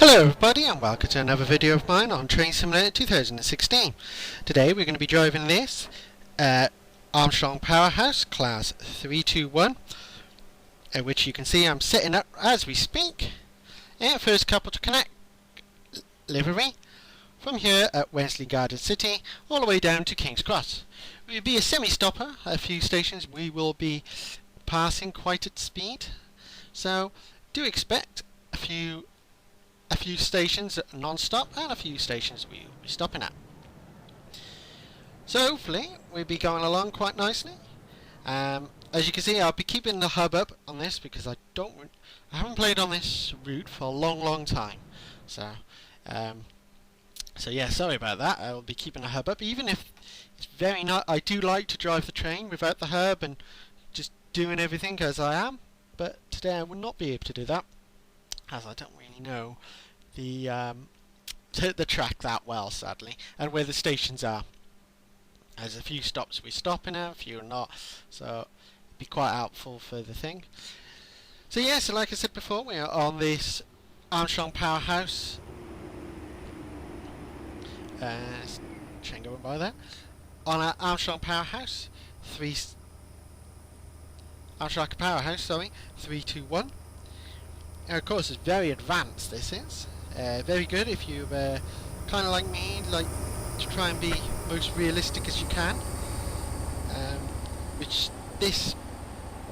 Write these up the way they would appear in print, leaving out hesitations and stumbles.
Hello everybody and welcome to another video of mine on Train Simulator 2016. Today we're going to be driving this Armstrong Powerhouse Class 321, which you can see I'm setting up as we speak. And first couple to connect livery from here at Wesley Garden City all the way down to King's Cross. It will be a semi-stopper. A few stations we will be passing quite at speed, so do expect a few stations non-stop and a few stations we will be stopping at. So hopefully we'll be going along quite nicely. As you can see, I'll be keeping the hub up on this because I haven't played on this route for a long time. So yeah, sorry about that. I will be keeping the hub up, even if it's very nice. I do like to drive the train without the hub and just doing everything as I am, but today I will not be able to do that, as I don't really know the track that well, sadly, and where the stations are. There's a few stops we're stopping at, a few are not, so it'd be quite helpful for the thing. So yeah, so like I said before, we are on this Armstrong Powerhouse. Train going by there. On our Armstrong Powerhouse, 321. And of course it's very advanced, this is. Very good if you kind of like me, like to try and be most realistic as you can. Which this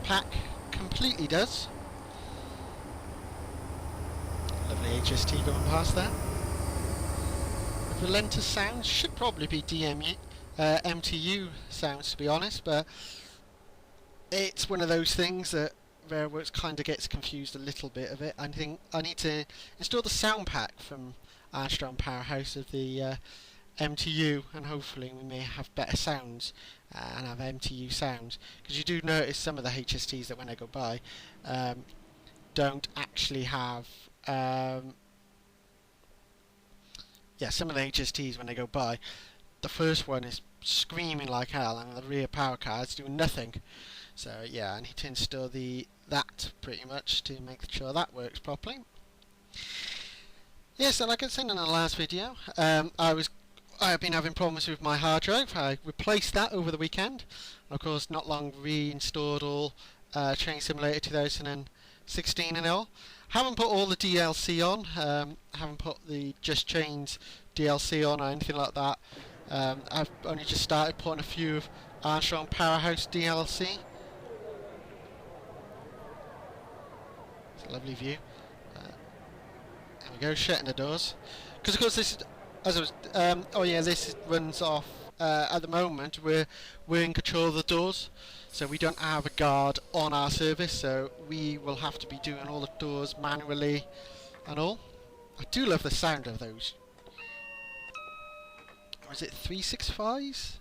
pack completely does. Lovely HST going past there. The relentless sounds should probably be MTU sounds, to be honest, but it's one of those things that Railworks kind of gets confused a little bit of it. I think I need to install the sound pack from Armstrong Powerhouse of the MTU, and hopefully we may have better sounds and have MTU sounds, because you do notice some of the HSTs that when I go by don't actually have some of the HSTs when they go by, the first one is screaming like hell and the rear power card's doing nothing. So yeah, I need to install that pretty much to make sure that works properly. Yeah, so like I said in the last video, I've been having problems with my hard drive. I replaced that over the weekend. Of course, not long reinstalled all Train Simulator 2016 and all. Haven't put all the DLC on. Haven't put the Just Chains DLC on or anything like that. I've only just started putting a few of Armstrong Powerhouse DLC. It's a lovely view. There we go, shutting the doors. Because of course this, as I was, this runs off. At the moment we're in control of the doors, so we don't have a guard on our service, so we will have to be doing all the doors manually and all. I do love the sound of those. Or is it 365s?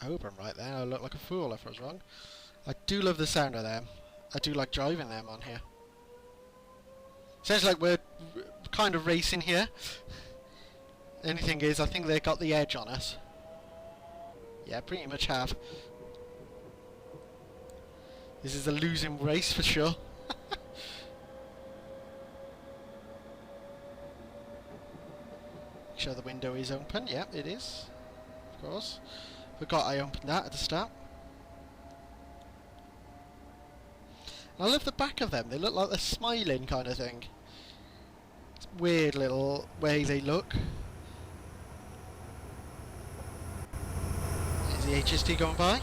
I hope I'm right there. I look like a fool if I was wrong. I do love the sound of them. I do like driving them on here. Sounds like we're kind of racing here. The only thing is, I think they got the edge on us. Yeah, pretty much have. This is a losing race for sure. Make sure the window is open. Yep, it is. Of course. Forgot I opened that at the start. I love the back of them. They look like they're smiling kind of thing. It's a weird little way they look. Is the HST going by?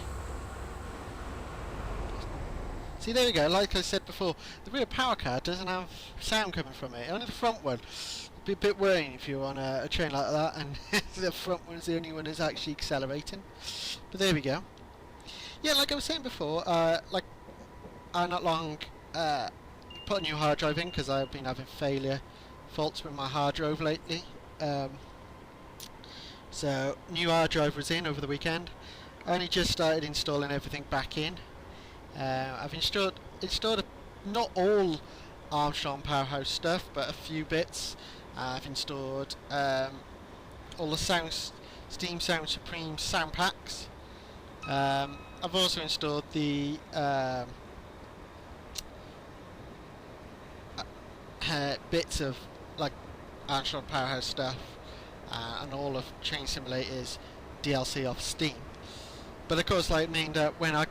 See, there we go. Like I said before, the rear power card doesn't have sound coming from it. Only the front one. It'd be a bit worrying if you're on a train like that and the front one's the only one that's actually accelerating. But there we go. Yeah, like I was saying before, I not long put a new hard drive in because I've been having faults with my hard drive lately. So new hard drive was in over the weekend. I only just started installing everything back in. I've installed not all Armstrong Powerhouse stuff, but a few bits. I've installed all the Steam Sound Supreme sound packs. I've also installed the bits of like Armstrong Powerhouse stuff and all of Train Simulator's DLC off Steam. But of course, like, mean that when I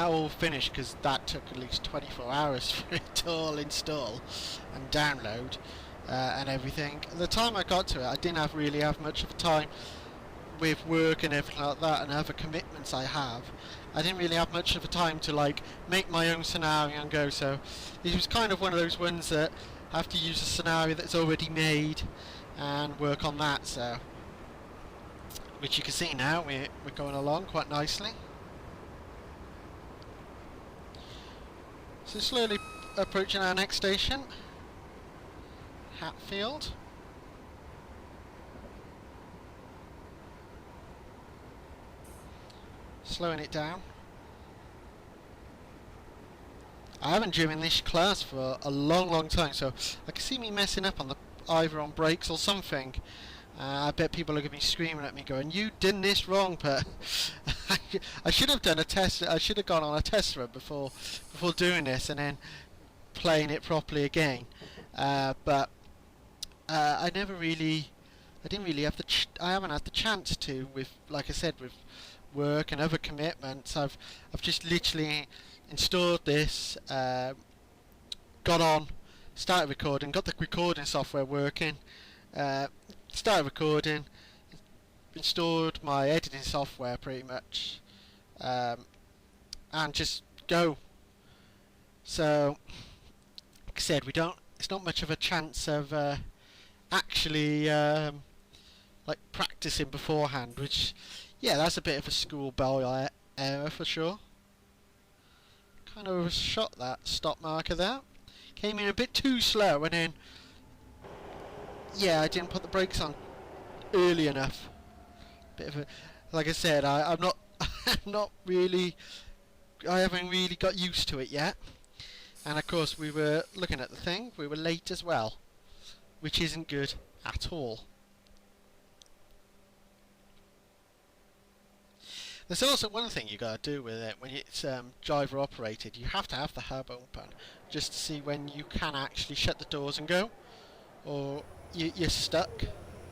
all finished, because that took at least 24 hours for it to all install and download and everything. The time I got to it, I didn't really have much of a time with work and everything like that and other commitments I have. I didn't really have much of a time to like make my own scenario and go, so it was kind of one of those ones that I have to use a scenario that's already made and work on that. So, which you can see now, we're going along quite nicely. So slowly approaching our next station, Hatfield. Slowing it down. I haven't driven this class for a long time, so I can see me messing up on the either on brakes or something. I bet people are going to be screaming at me going, "You did this wrong," but I should have done a test. I should have gone on a test run before doing this and then playing it properly again. But I didn't really have I haven't had the chance to, with, like I said, with work and other commitments. I've just literally installed this, got on, started recording, got the recording software working, started recording, installed my editing software pretty much, and just go. So, like I said, it's not much of a chance of actually like practicing beforehand, which, yeah, that's a bit of a schoolboy error for sure. Kind of overshot that stop marker there. Came in a bit too slow, and then, yeah, I didn't put the brakes on early enough. Bit of a, like I said, I'm not, I haven't really got used to it yet. And of course, we were looking at the thing. We were late as well, which isn't good at all. There's also one thing you gotta do with it when it's driver operated. You have to have the hub open just to see when you can actually shut the doors and go, or you're stuck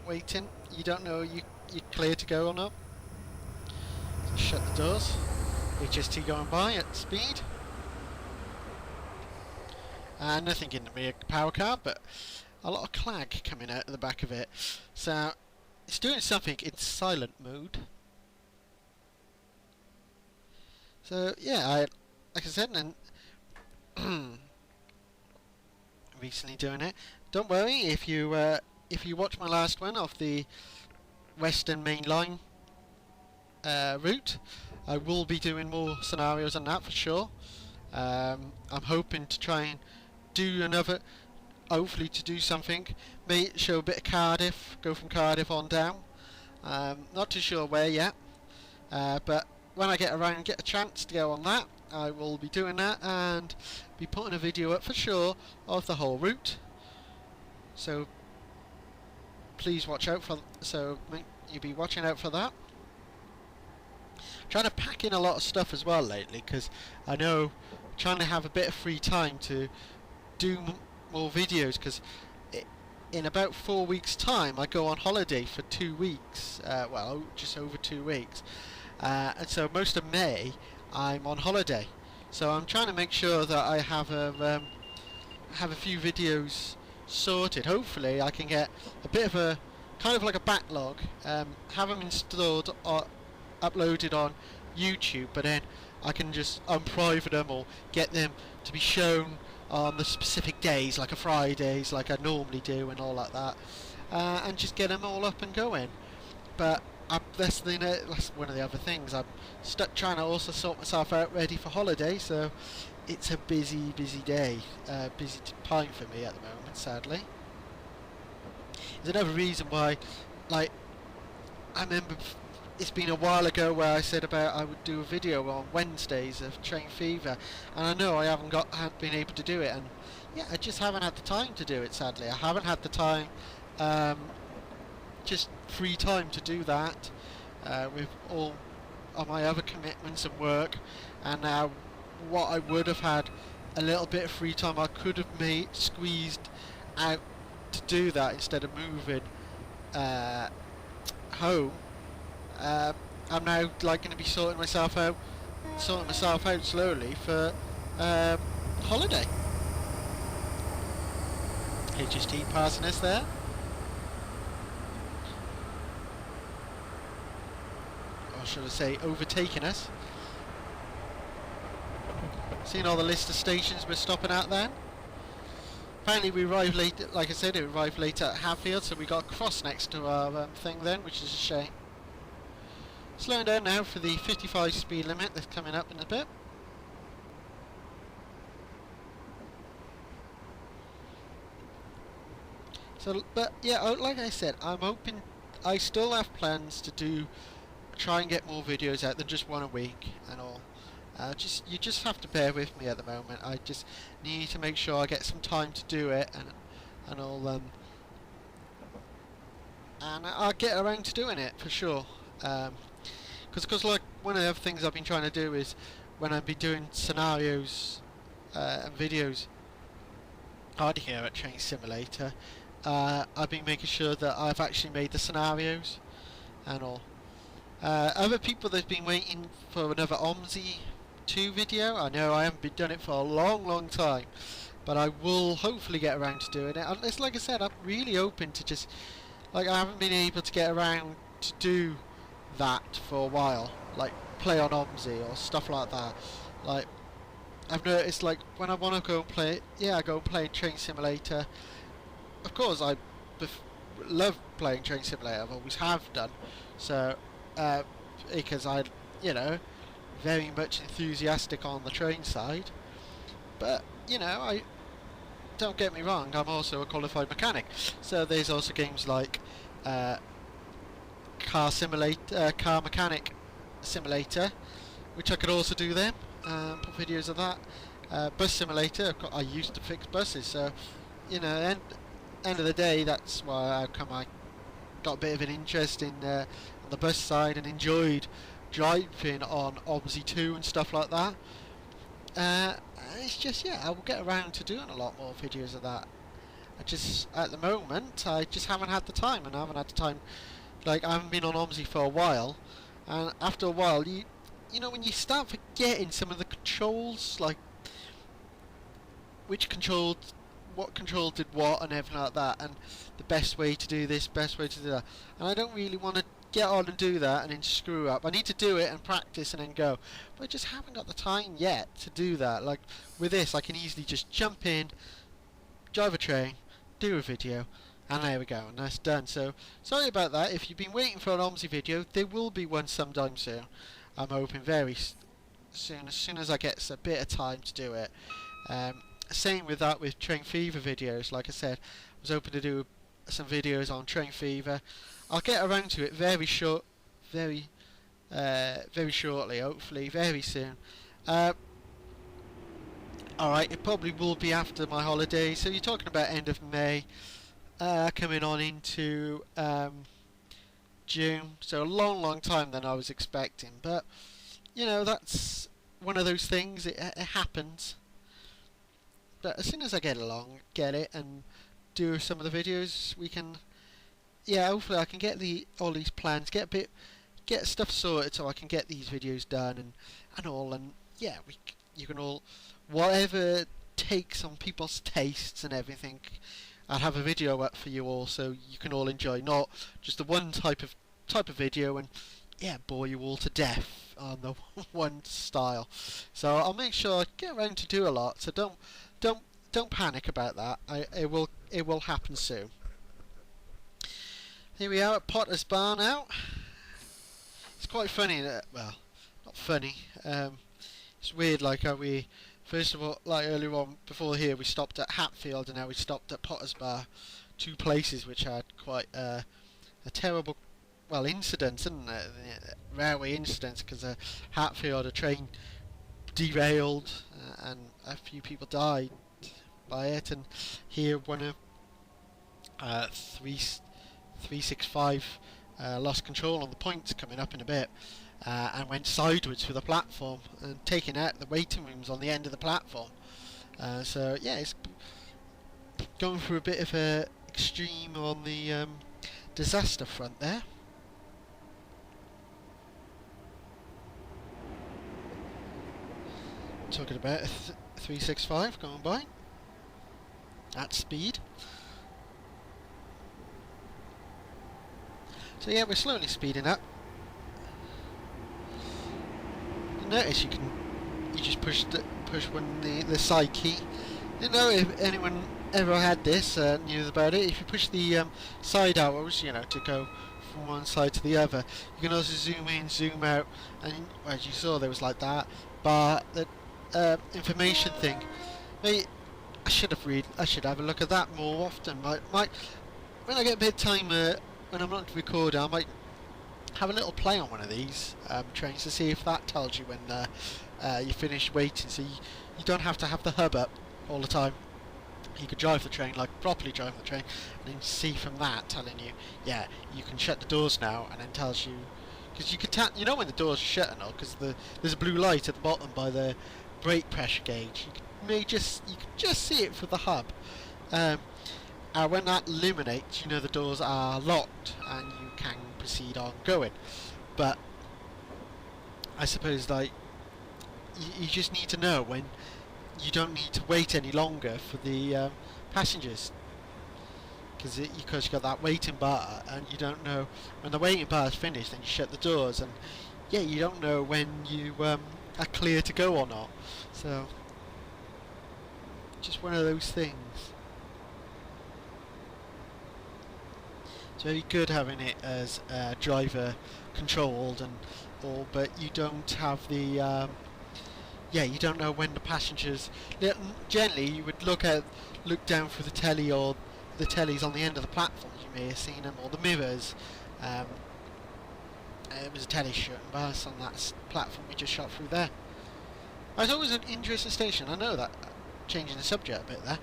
waiting. You don't know you're clear to go or not. So shut the doors. HST going by at speed. Nothing in the rear power car, but a lot of clag coming out of the back of it. So it's doing something in silent mode. So yeah, like I said, and recently doing it. Don't worry if you watch my last one of the Western Main Line route. I will be doing more scenarios on that for sure. I'm hoping to try and do another, hopefully to do something. May show a bit of Cardiff, go from Cardiff on down. Not too sure where yet, but when I get around and get a chance to go on that, I will be doing that and be putting a video up for sure of the whole route. So please watch out for. So you'll be watching out for that. Trying to pack in a lot of stuff as well lately, because I know I'm trying to have a bit of free time to do more videos, because in about 4 weeks time I go on holiday for 2 weeks, well, just over 2 weeks, and so most of May I'm on holiday, so I'm trying to make sure that I have a few videos sorted. Hopefully I can get a bit of a kind of like a backlog, have them installed or uploaded on YouTube, but then I can just unprivate them or get them to be shown on the specific days, like a Fridays, like I normally do, and all like that, and just get them all up and going. But that's one of the other things. I'm stuck trying to also sort myself out ready for holiday, so it's a busy day, busy time for me at the moment, sadly. There's another reason why, like, I remember it's been a while ago where I said about I would do a video on Wednesdays of Train Fever, and I know I haven't been able to do it, and yeah, I just haven't had the time to do it, sadly. I haven't had the time, just free time to do that, with all of my other commitments and work, and now what I would have had a little bit of free time I could have squeezed out to do that instead of moving home. I'm now like going to be sorting myself out slowly for holiday. HST passing us there. Or should I say overtaking us. Seeing all the list of stations we're stopping at then. Apparently we arrived late, like I said, it arrived late at Hatfield, so we got a cross next to our thing then, which is a shame. Slowing down now for the 55 speed limit that's coming up in a bit. So, but yeah, like I said, I'm hoping, I still have plans to try and get more videos out than just one a week and all. You just have to bear with me at the moment. I just need to make sure I get some time to do it and all. And I'll get around to doing it for sure. Because like one of the other things I've been trying to do is when I've been doing scenarios and videos out here at Train Simulator, I've been making sure that I've actually made the scenarios and all. Other people that've been waiting for another OMSI 2 video, I know I haven't been doing it for a long time, but I will hopefully get around to doing it. And it's like I said, I'm really open to just, like, I haven't been able to get around to do that for a while, like play on OMSI or stuff like that. Like, I've noticed, like, when I want to go and play it, yeah, I go and play Train Simulator. Of course, I love playing Train Simulator, I've always have done, so because I, you know, very much enthusiastic on the train side. But you know, don't get me wrong, I'm also a qualified mechanic, so there's also games like Car Mechanic Simulator, which I could also do them, put videos of that. Bus Simulator, I used to fix buses, so you know, end of the day, that's why I got a bit of an interest in on the bus side and enjoyed driving on OMSI 2 and stuff like that. It's just, yeah, I will get around to doing a lot more videos of that. At the moment, I just haven't had the time, and I haven't had the time, like, I haven't been on OMSI for a while, and after a while, you know, when you start forgetting some of the controls, like, what control did what and everything like that, and the best way to do this, best way to do that, and I don't really want to get on and do that and then screw up. I need to do it and practice and then go, but I just haven't got the time yet to do that. Like with this, I can easily just jump in, drive a train, do a video, and there we go, and that's done. So sorry about that. If you've been waiting for an OMSI video, there will be one sometime soon. I'm hoping very soon, as soon as I get a bit of time to do it. Same with that with Train Fever videos. Like I said, I was hoping to do some videos on Train Fever. I'll get around to it very shortly, hopefully very soon. Alright, it probably will be after my holiday, so you're talking about end of May, coming on into June, so a long time than I was expecting, but you know, that's one of those things, it happens. But as soon as I get it and do some of the videos, we can, yeah, hopefully I can get all these plans, get stuff sorted so I can get these videos done and all, and yeah, you can all, whatever takes on people's tastes and everything, I'll have a video up for you all so you can all enjoy, not just the one type of video and yeah, bore you all to death on the one style. So I'll make sure I get around to do a lot, so don't panic about that. It will happen soon. Here we are at Potter's Bar now. It's quite funny that, well, not funny. It's weird, like how we, first of all, like earlier on before here, we stopped at Hatfield and now we stopped at Potter's Bar, two places which had quite a terrible, well, incident, isn't it? Railway incidents, because Hatfield, a train derailed and a few people died by it, and here one of 365 lost control on the points coming up in a bit and went sideways through the platform and taking out the waiting rooms on the end of the platform. So yeah, it's going through a bit of a extreme on the disaster front there. Talking about a 365 going by at speed. So yeah, we're slowly speeding up. You notice you just push when the side key. I don't know if anyone ever had this, knew about it. If you push the side arrows, you know, to go from one side to the other, you can also zoom in, zoom out, and as you saw, there was like that. But the information thing, I should have a look at that more often. When I get a bit of time, when I'm not recording, I might have a little play on one of these trains to see if that tells you when you finish waiting. So you don't have to have the hub up all the time. You could drive the train, like properly drive the train, and then see from that telling you, yeah, you can shut the doors now, and then tells you, because you could you know when the doors are shut and all, because there's a blue light at the bottom by the brake pressure gauge. You can just see it for the hub. When that illuminates, you know the doors are locked and you can proceed on going. But I suppose like you just need to know when you don't need to wait any longer for the passengers, because you've got that waiting bar, and you don't know when the waiting bar is finished. Then you shut the doors, and yeah, you don't know when you are clear to go or not. So just one of those things. It's very good having it as driver controlled and all, but you don't have the you don't know when the passengers. Generally, you would look down through the telly, or the tellies on the end of the platforms. You may have seen them, or the mirrors. It was a telly shooting bus on that platform we just shot through there. It's always an interesting station. I know that, changing the subject a bit there.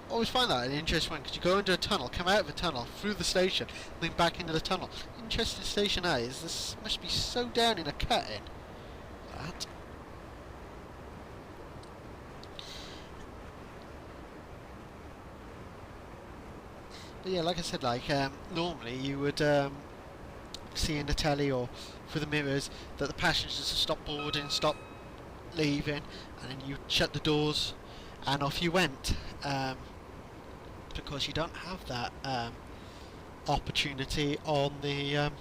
I always find that an interesting one, because you go into a tunnel, come out of a tunnel, through the station, and then back into the tunnel. Interesting station that is. This must be so down in a cut-in. That. But yeah, like I said, normally you would see in the telly or through the mirrors that the passengers stop boarding, stop leaving, and then you shut the doors and off you went. Because you don't have that opportunity on the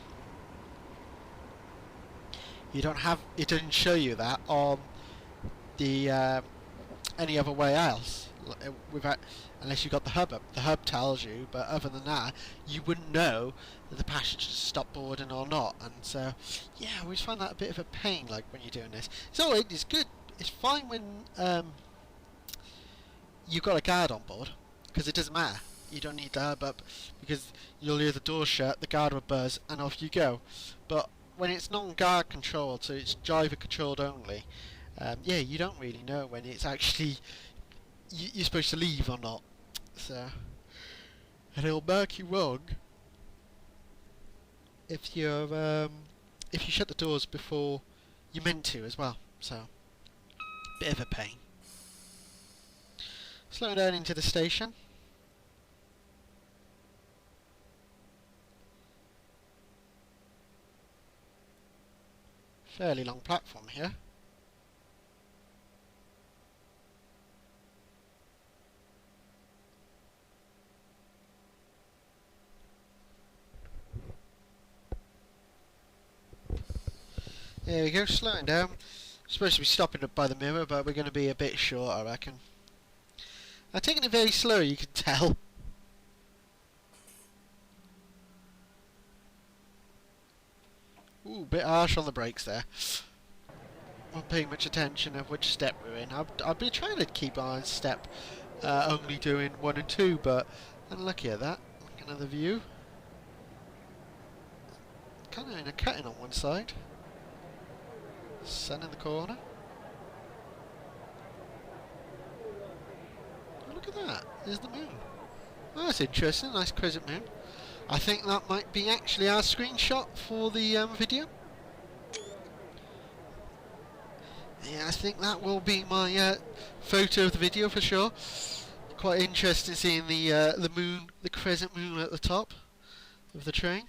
it doesn't show you that on the any other way else, without, unless you got the hub up. The hub tells you, but other than that, you wouldn't know that the passengers stop boarding or not. And so, yeah, I always find that a bit of a pain, like when you're doing this. So it's good. It's fine when you've got a guard on board, because it doesn't matter. You don't need the hub up, because you'll hear the door shut, the guard will buzz, and off you go. But when it's non-guard controlled, so it's driver controlled only, yeah, you don't really know when it's actually you're supposed to leave or not. So, and it'll mark you wrong if you shut the doors before you meant to as well. So, bit of a pain. Slow down into the station. Fairly long platform here. There we go, slowing down. Supposed to be stopping up by the mirror, but we're going to be a bit short, I reckon. I'm taking it very slow, you can tell. Ooh, bit harsh on the brakes there. Not paying much attention of which step we're in. I've been trying to keep on step, only doing 1 and 2, but unlucky at that. Look, another view. Kind of in a cutting on one side. Sun in the corner. Oh, look at that. There's the moon. Oh, that's interesting. Nice crescent moon. I think that might be actually our screenshot for the video. Yeah, I think that will be my photo of the video for sure. Quite interesting seeing the moon, the crescent moon at the top of the train.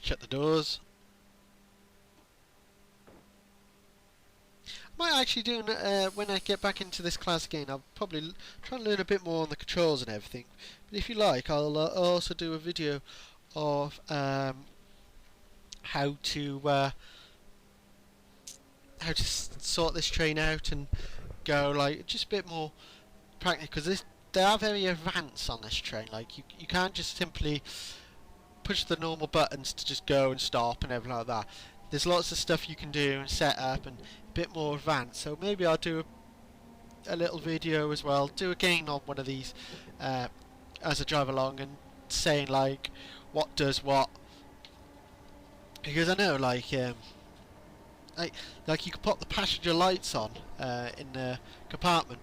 Shut the doors. I might actually do, when I get back into this class again, I'll probably try and learn a bit more on the controls and everything. But if you like, I'll also do a video of how to sort this train out and go like just a bit more practical, because they are very advanced on this train. Like you can't just simply push the normal buttons to just go and stop and everything like that. There's lots of stuff you can do and set up and a bit more advanced. So maybe I'll do a little video as well, do again on one of these as I drive along and saying like what does what, because I know like you can put the passenger lights on in the compartment,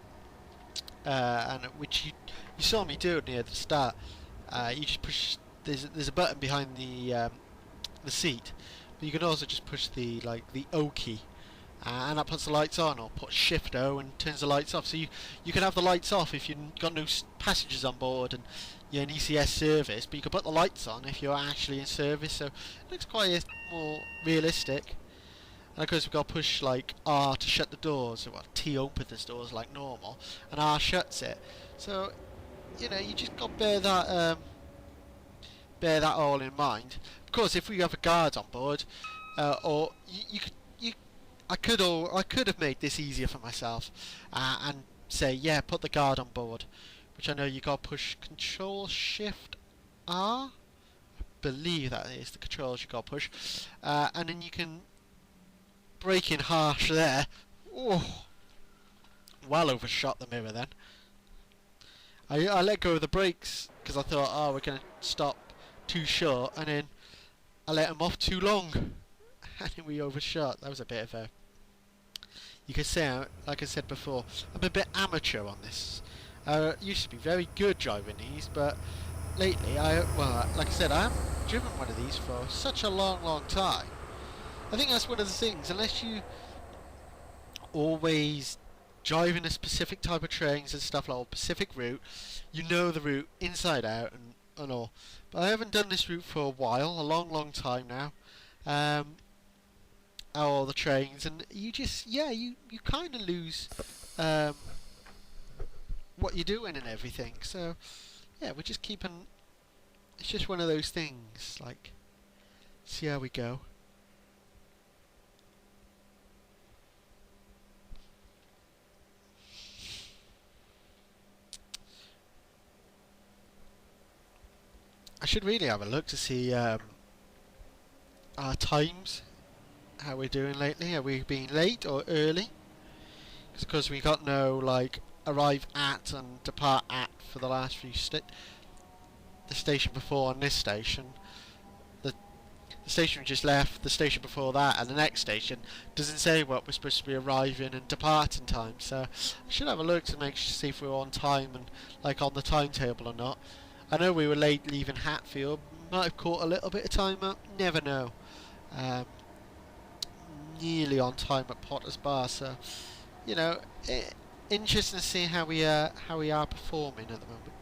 and which you saw me do near the start. You just push. There's a button behind the seat, but you can also just push the O key, and that puts the lights on, or put Shift O and turns the lights off. So you can have the lights off if you've got no passengers on board and you're in ECS service, but you can put the lights on if you're actually in service. So it looks quite more realistic. And of course we've got to push like R to shut the doors, or T opens the doors like normal, and R shuts it. So you just got to bear that all in mind. Of course, if we have a guard on board, or I could have made this easier for myself and say, yeah, put the guard on board, which I know you got to push Control Shift R. I believe that is the controls you got to push, and then you can brake in harsh there. Oh, well overshot the mirror then. I let go of the brakes because I thought, oh, we're going to stop too short, and then I let them off too long and then we overshot. That was a bit of a, you could say, like I said before, I'm a bit amateur on this. Used to be very good driving these, but lately like I said, I haven't driven one of these for such a long time. I think that's one of the things, unless you always driving a specific type of trains and stuff, like a specific route, you know the route inside out and all. But I haven't done this route for a while, a long time now. All the trains, and you just, you kind of lose what you're doing and everything. So yeah, we're just keeping, it's just one of those things, like, see how we go. I should really have a look to see our times, how we're doing lately. Are we being late or early? Because we got no like arrive at and depart at for the last few the station before and this station. The station we just left, the station before that, and the next station doesn't say what we're supposed to be arriving and departing time. So I should have a look to see if we're on time and like on the timetable or not. I know we were late leaving Hatfield, might have caught a little bit of time up, never know. Nearly on time at Potter's Bar, so interesting to see how we are performing at the moment.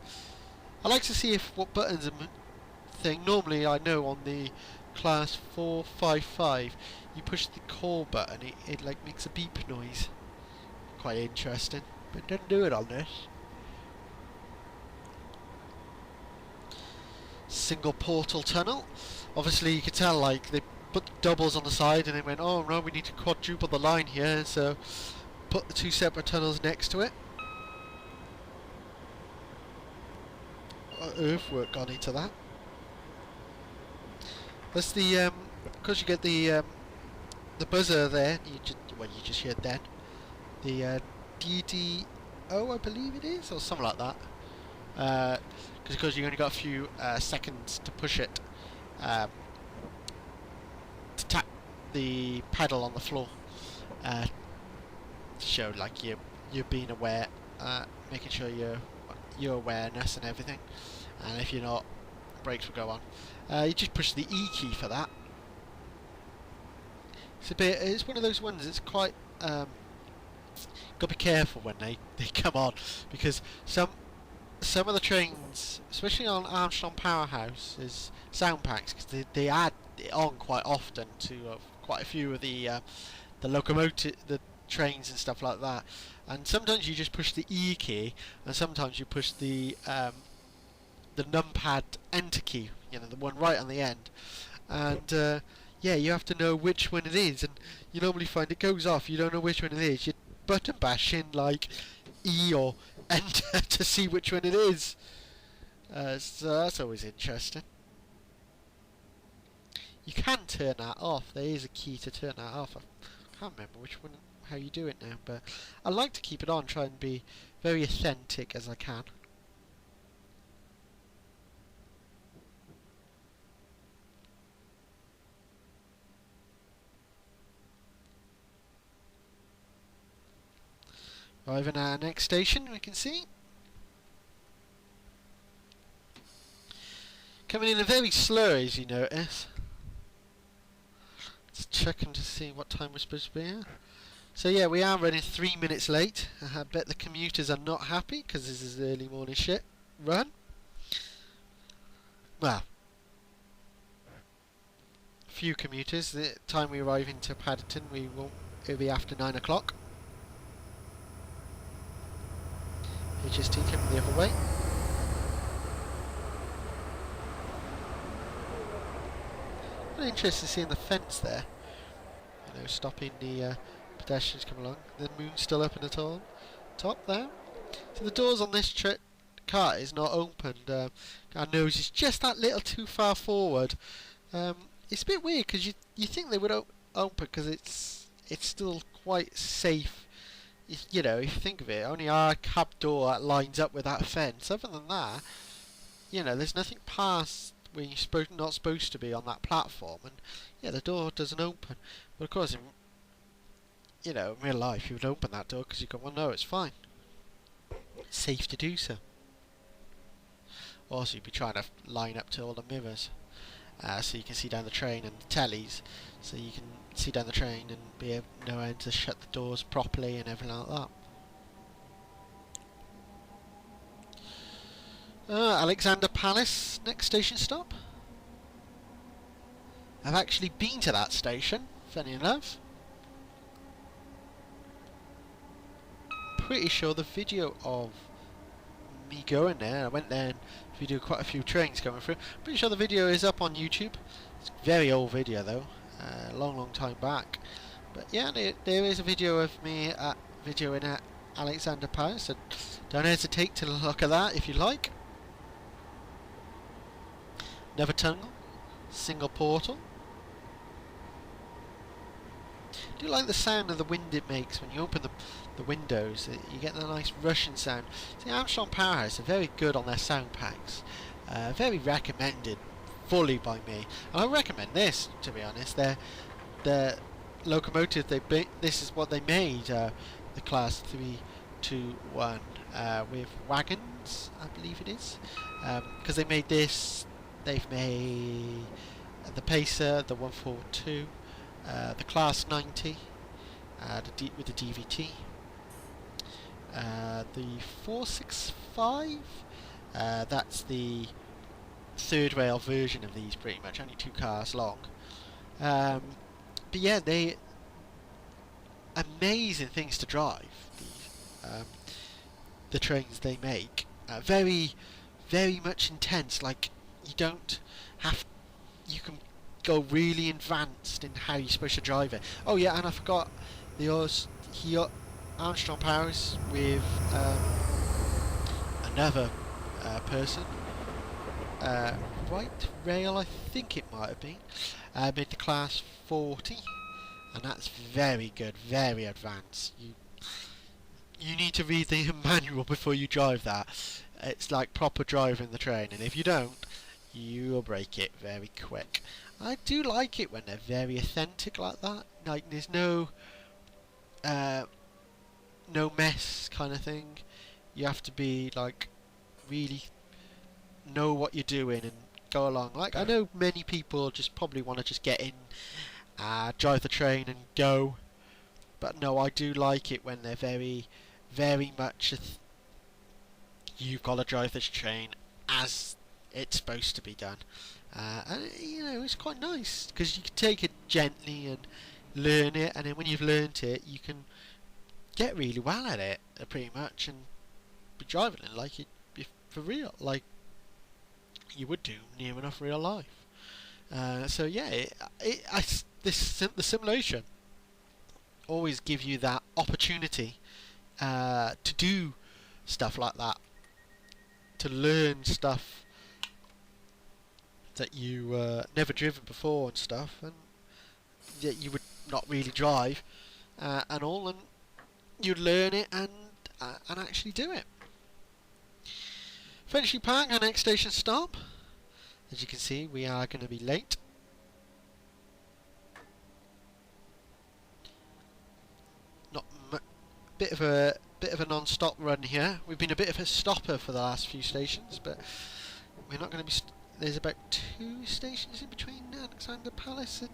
I like to see what buttons are thing. Normally I know on the class 455 you push the call button, it like makes a beep noise. Quite interesting, but it doesn't do it on this. Single portal tunnel. Obviously you can tell like they put doubles on the side and they went, oh no, we need to quadruple the line here, so put the two separate tunnels next to it. Earthwork gone into that. That's the because you get the buzzer there. You just heard then the DDO, I believe it is, or something like that. Because you only got a few seconds to push it, to tap the pedal on the floor, to show like you're being aware, making sure your awareness and everything. And if you're not, brakes will go on. You just push the E key for that. It's one of those ones. It's quite got to be careful when they come on, because some some of the trains, especially on Armstrong Powerhouse, is sound packs because they add it on quite often to quite a few of the locomotive, the trains and stuff like that. And sometimes you just push the E key, and sometimes you push the numpad enter key, you know, the one right on the end. And yeah, you have to know which one it is, and you normally find it goes off. You don't know which one it is. You button bash in like E or enter to see which one it is. So that's always interesting. You can turn that off. There is a key to turn that off. I can't remember which one, how you do it now, but I like to keep it on, try and be very authentic as I can. Arriving at our next station, we can see. Coming in very slow, as you notice. Just checking to see what time we're supposed to be at. So yeah, we are running 3 minutes late. I bet the commuters are not happy because this is early morning shit run. Well, few commuters. The time we arrive into Paddington, it'll be after 9 o'clock. HST coming the other way. Really interesting seeing the fence there. You know, stopping the pedestrians come along. The moon's still up in the top there. So the doors on this car is not opened. Our nose is just that little too far forward. It's a bit weird because you think they would open because it's still quite safe. You know, if you think of it, only our cab door lines up with that fence. Other than that, you know, there's nothing past where you're not supposed to be on that platform, and yeah, the door doesn't open. But of course, in real life, you would open that door because you go, well, no, it's fine, it's safe to do so. Also, you'd be trying to line up to all the mirrors, so you can see down the train, and the tellies, so you can see down the train and be able to know how to shut the doors properly and everything like that. Alexander Palace, next station stop. I've actually been to that station, funny enough. Pretty sure the video of me going there, I went there and videoed quite a few trains coming through. Pretty sure the video is up on YouTube. It's a very old video though, a long time back. But yeah, there is a video of me videoing at Alexander Palace, so don't hesitate to look at that if you like. Another tunnel, single portal. I do like the sound of the wind it makes when you open the windows. You get that nice rushing sound. See, Armstrong Powerhouse are very good on their sound packs. Very recommended fully by me. And I recommend this, to be honest. Their locomotive, this is what they made, the Class 321 with wagons, I believe it is. Because they made this. They've made the Pacer, the 142, the Class 90, with the DVT, the 465. That's the third rail version of these, pretty much, only 2 cars long. But yeah, they amazing things to drive. The trains they make, very much intense. Like, you can go really advanced in how you're supposed to drive it. Oh yeah, and I forgot, Armstrong Powerhouse with another person, right rail, I think it might have been, made the Class 40, and that's very good, very advanced. You need to read the manual before you drive that. It's like proper driving the train, and if you don't, you'll break it very quick. I do like it when they're very authentic like that. Like, there's no mess kind of thing. You have to be like really know what you're doing and go along. Like, I know many people just probably want to just get in, drive the train and go. But no, I do like it when they're very much you've got to drive this train as it's supposed to be done. And you know, it's quite nice because you can take it gently and learn it, and then when you've learnt it, you can get really well at it, pretty much, and be driving it like it for real, like you would do near enough real life. So yeah, the simulation always gives you that opportunity to do stuff like that, to learn stuff that you never driven before and stuff, and that you would not really drive, and all, and you'd learn it and actually do it. Finchley Park, our next station stop. As you can see, we are going to be late. Bit of a non-stop run here. We've been a bit of a stopper for the last few stations, but we're not going to be. There's about 2 stations in between Alexander Palace and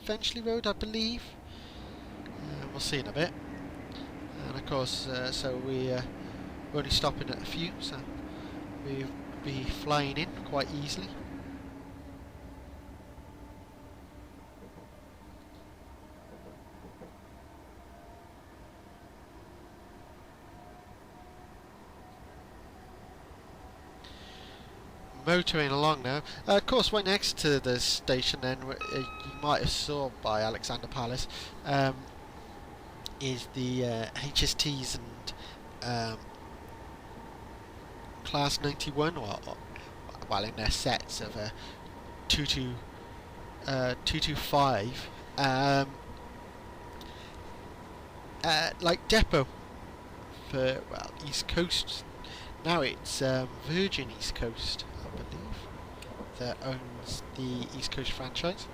Finchley Road, I believe. We'll see in a bit. And of course, so we're only stopping at a few, so we'll be flying in quite easily. Motoring along now. Of course, right next to the station, then you might have saw by Alexander Palace, is the HSTs and Class 91, well, in their sets of 225, like depot for, well, East Coast. Now it's Virgin East Coast, I believe, that owns the East Coast franchise.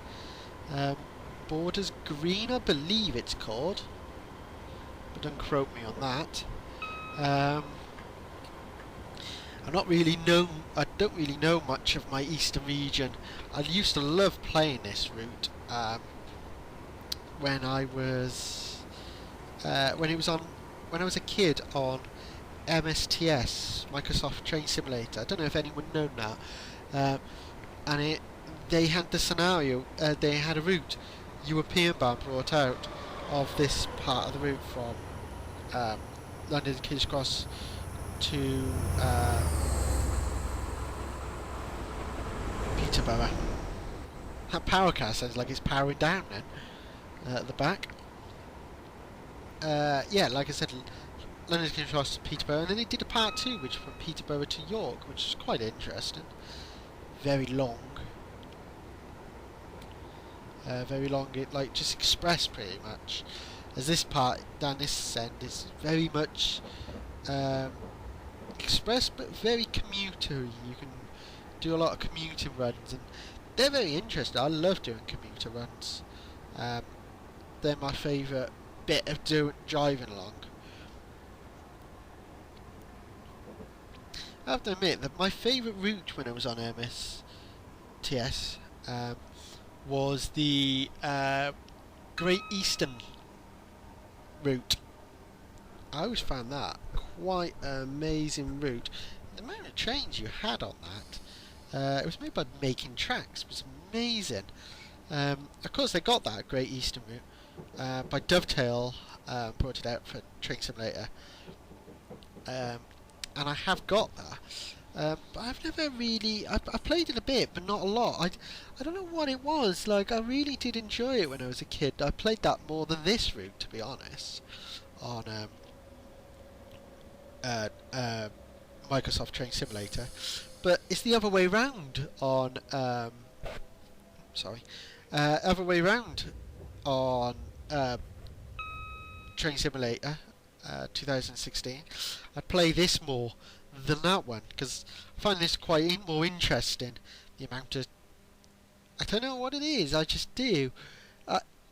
Borders Green, I believe it's called, but don't quote me on that. I don't really know much of my eastern region. I used to love playing this route when I was when I was a kid on MSTS, Microsoft Train Simulator. I don't know if anyone known that. And they had the scenario. They had a route, European bound, brought out of this part of the route from London King's Cross to Peterborough. That power car sounds like it's powering down then at the back. Yeah, like I said, London King's Cross to Peterborough, and then they did a part 2 which from Peterborough to York, which is quite interesting. Very long. Very long, it like just express pretty much. As this part down this end is very much express, but very commuter-y. You can do a lot of commuting runs, and they're very interesting. I love doing commuter runs. They're my favourite bit of driving along. I have to admit that my favourite route when I was on MSTS was the Great Eastern route. I always found that quite an amazing route. The amount of trains you had on that, it was made by Making Tracks. It was amazing. Of course, they got that Great Eastern route by Dovetail, brought it out for Train Simulator. And I have got that, but I've never really. I played it a bit, but not a lot. I don't know what it was. Like, I really did enjoy it when I was a kid. I played that more than this route, to be honest, on Microsoft Train Simulator. But it's the other way round on. Other way round on Train Simulator. 2016. I play this more than that one because I find this quite more interesting. The amount of, I don't know what it is, I just do.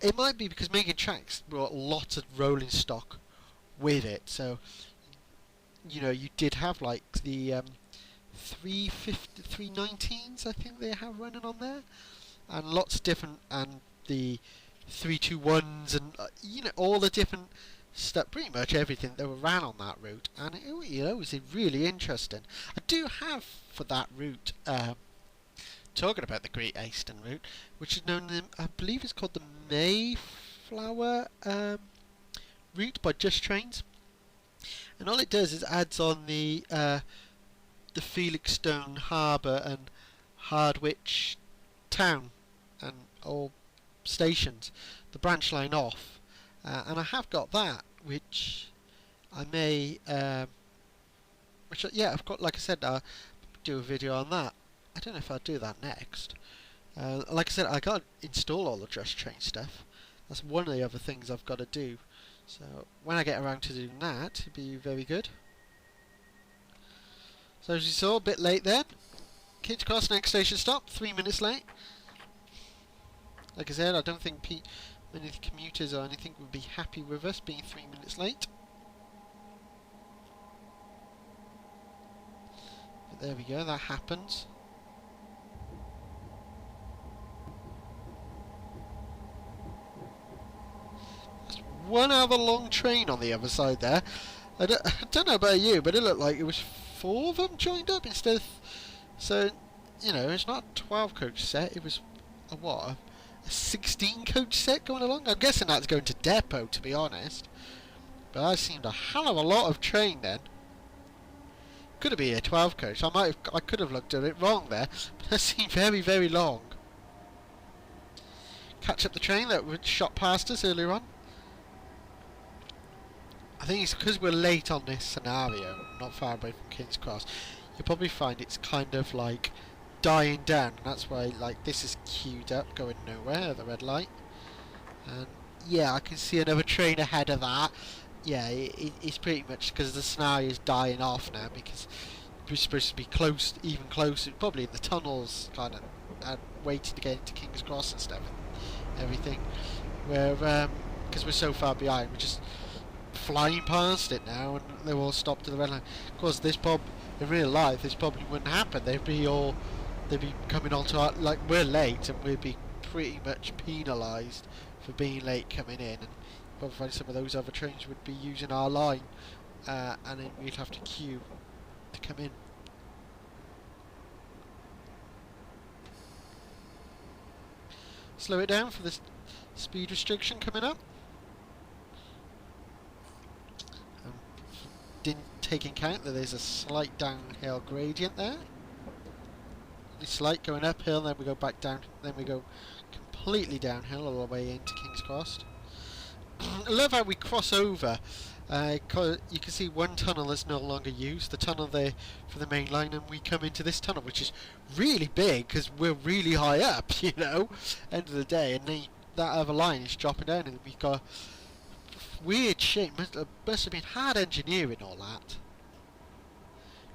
It might be because Making Tracks brought lots of rolling stock with it, so you know, you did have like the 319s I think they have running on there, and lots of different, and the 321s, and you know, all the different stuff, pretty much everything that ran on that route, and it, you know, was really interesting. I do have for that route, talking about the Great Eastern Route, which is known, I believe it's called the Mayflower route by Just Trains, and all it does is adds on the Felixstowe Harbour and Hardwich Town and all stations, the branch line off, and I have got that, which I may, yeah, I've got, like I said, I'll do a video on that. I don't know if I'll do that next. Like I said, I can't install all the Just Train stuff. That's one of the other things I've got to do. So when I get around to doing that, it'll be very good. So as you saw, a bit late then. King's Cross next station stop, 3 minutes late. Like I said, I don't think many of the commuters or anything would be happy with us being 3 minutes late. But there we go, that happens. There's one other long train on the other side there. I don't know about you, but it looked like it was 4 of them joined up instead of... So, you know, it's not a 12 coach set, it was a what? A 16 coach set going along? I'm guessing that's going to depot, to be honest. But that seemed a hell of a lot of train then. Could have been a 12 coach. I could have looked at it wrong there, but that seemed very, very long. Catch up the train that shot past us earlier on. I think it's because we're late on this scenario, not far away from King's Cross. You'll probably find it's kind of like dying down, and that's why, like, this is queued up, going nowhere, the red light. And yeah, I can see another train ahead of that. Yeah, it's pretty much because the scenario is dying off now, because we're supposed to be close, even closer, probably in the tunnels, kind of waiting to get into King's Cross and stuff, and everything. Where because we're so far behind, we're just flying past it now, and they're all stopped to the red line. Of course, this in real life, this probably wouldn't happen. They'd be coming on to our, like, we're late, and we'd be pretty much penalised for being late coming in, and probably some of those other trains would be using our line, and then we'd have to queue to come in. Slow it down for the speed restriction coming up. Didn't take in count that there's a slight downhill gradient there. Only slight, going uphill, then we go back down, then we go completely downhill all the way into King's Cross. I love how we cross over. You can see one tunnel that's no longer used, the tunnel there for the main line, and we come into this tunnel, which is really big because we're really high up, you know, end of the day, and then that other line is dropping down, and we've got weird shape. Must have been hard engineering, all that,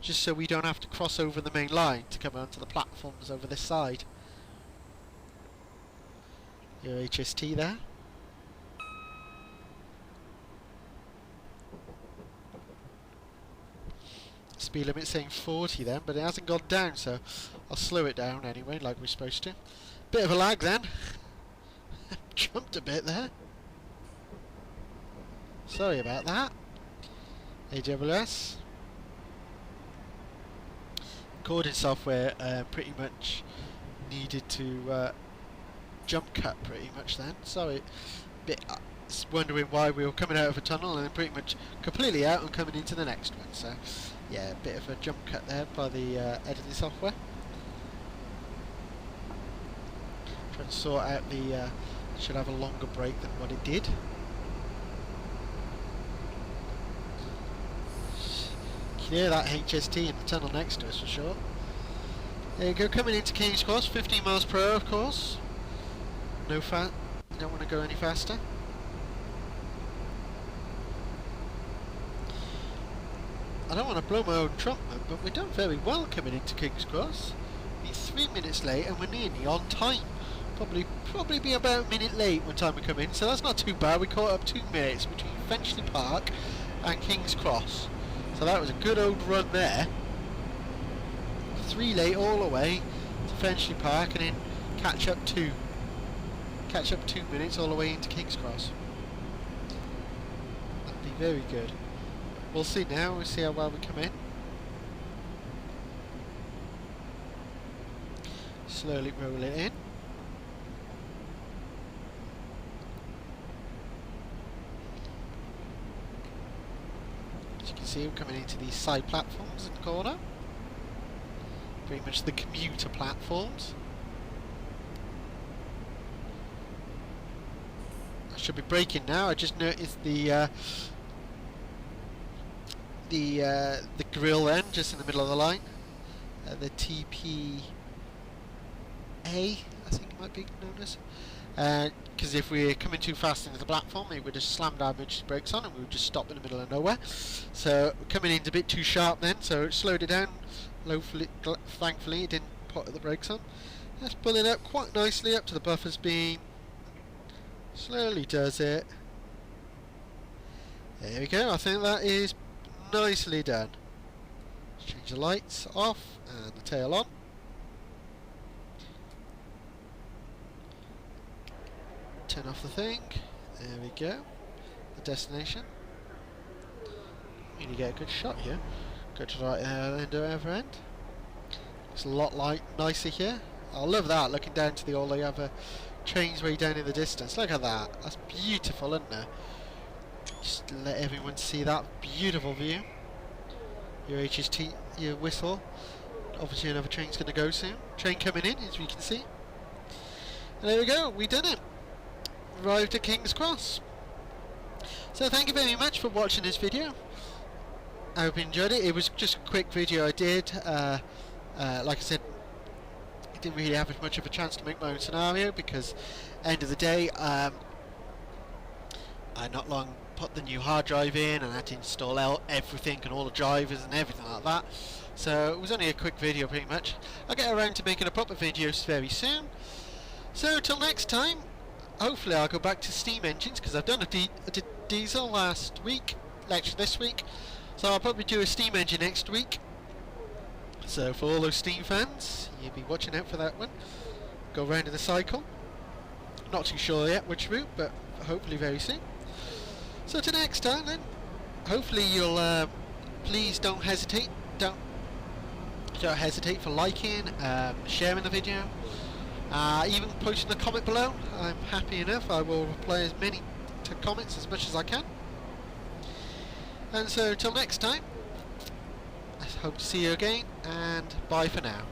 just so we don't have to cross over the main line to come onto the platforms over this side. Your HST there. Speed limit saying 40 then, but it hasn't gone down, so I'll slow it down anyway, like we're supposed to. Bit of a lag then. Jumped a bit there. Sorry about that. AWS. Recording software pretty much needed to jump cut pretty much then. Sorry, bit wondering why we were coming out of a tunnel and then pretty much completely out and coming into the next one. So yeah, a bit of a jump cut there by the editing software. Trying to sort out the should have a longer break than what it did. Clear that HST in the tunnel next to us for sure. There you go, coming into King's Cross, 15 miles per hour of course. No fat, you don't want to go any faster. I don't want to blow my own trumpet, but we're done very well coming into King's Cross. We're 3 minutes late and we're nearly on time. Probably be about a minute late when time we come in, so that's not too bad. We caught up 2 minutes between Finchley Park and King's Cross. So that was a good old run there. 3 late all the way to Finchley Park, and then catch up 2 minutes all the way into King's Cross. very good. We'll see now, we'll see how well we come in. Slowly roll it in. As you can see, we're coming into these side platforms in the corner. Pretty much the commuter platforms. I should be braking now. I just noticed the grill then, just in the middle of the line. The TPA, I think it might be known as. Because if we're coming too fast into the platform, it would have slammed our emergency brakes on and we would just stop in the middle of nowhere. So coming in's a bit too sharp then, so it slowed it down. Thankfully it didn't put the brakes on. Let's pull it up quite nicely up to the buffer's beam. Slowly does it. There we go, I think that is nicely done. Let's change the lights off and the tail on. Turn off the thing. There we go. The destination. Really get a good shot here. Go to the right end of the other end. Looks a lot nicer here. I love that, looking down to all the other trains way down in the distance. Look at that. That's beautiful, isn't it? Just let everyone see that beautiful view. Your HST, your whistle. Obviously another train's going to go soon. Train coming in, as we can see. And there we go, we done it. Arrived at King's Cross. So thank you very much for watching this video. I hope you enjoyed it. It was just a quick video I did. Like I said, I didn't really have as much of a chance to make my own scenario because end of the day I not long put the new hard drive in and I had to install everything and all the drivers and everything like that. So it was only a quick video pretty much. I'll get around to making a proper video very soon. So till next time, hopefully I'll go back to steam engines because I've done I did diesel last week, actually this week. So I'll probably do a steam engine next week. So for all those steam fans, you'll be watching out for that one. Go round in the cycle. Not too sure yet which route, but hopefully very soon. So till next time then, hopefully you'll please don't hesitate for liking, sharing the video, even posting a comment below. I'm happy enough. I will reply as many comments as much as I can. And so till next time, I hope to see you again, and bye for now.